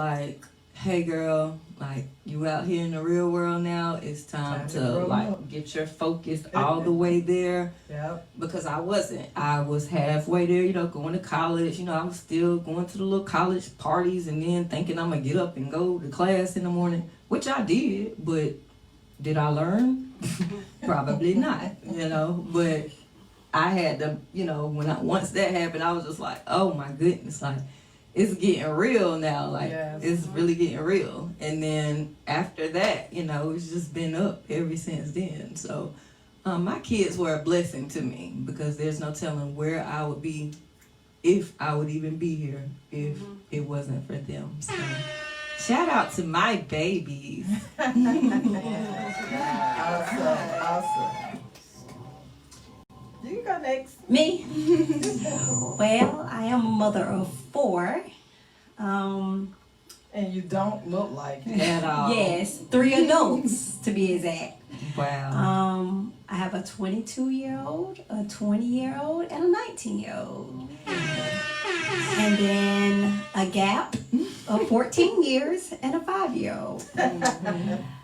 like, hey girl, like you out here in the real world now, it's time to like get your focus all the way there. Yep. Because I wasn't. I was halfway there, going to college. I was still going to the little college parties and then thinking I'm gonna get up and go to class in the morning, which I did, but did I learn? Probably not, but I had to, once that happened, I was just like, oh my goodness, like, it's getting real now. Like, Yes. It's really getting real. And then after that, it's just been up ever since then. So my kids were a blessing to me because there's no telling where I would be, if I would even be here, if it wasn't for them. So shout out to my babies. Awesome. You go next. Me? Well, I am a mother of 4. And you don't look like it. At all. Yes, 3 adults to be exact. Wow. I have a 22-year-old, a 20-year-old, and a 19-year-old. And then a gap of 14 years and a 5-year-old.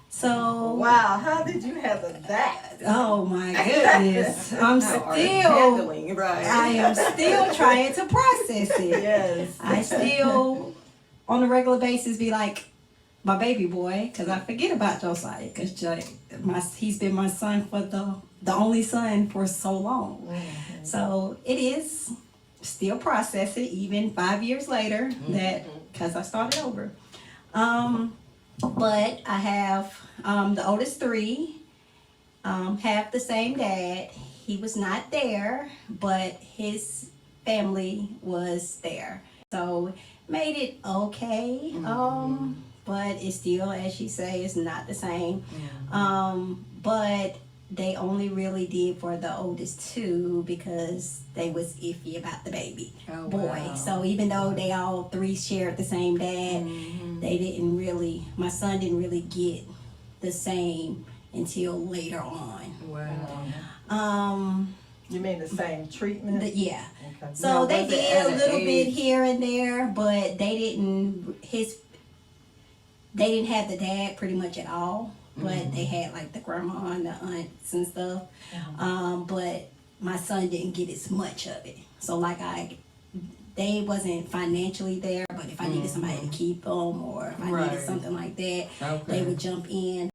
So Wow, how did you handle that? oh my goodness, I'm still Handling, right. I am still trying to process it. Yes. I still, on a regular basis, be like, my baby boy, because I forget about Josiah, because he's been my son for the only son for so long. Mm-hmm. So it is still processing, even 5 years later, that because I started over. But I have the oldest 3, have the same dad. He was not there, but his family was there. So made it okay. But it's still, as she say, it's not the same. But they only really did for the oldest 2 because they was iffy about the baby boy. Wow. So even though they all 3 shared the same dad, they didn't really, my son didn't really get the same until later on. Wow. You mean the same treatment? Yeah. Okay. So Now, they was it did at a an little bit age? here and there, but they didn't have the dad pretty much at all. But they had like the grandma and the aunts and stuff. But my son didn't get as much of it. So like they wasn't financially there, but if I needed somebody to keep them or if I needed something like that, they would jump in.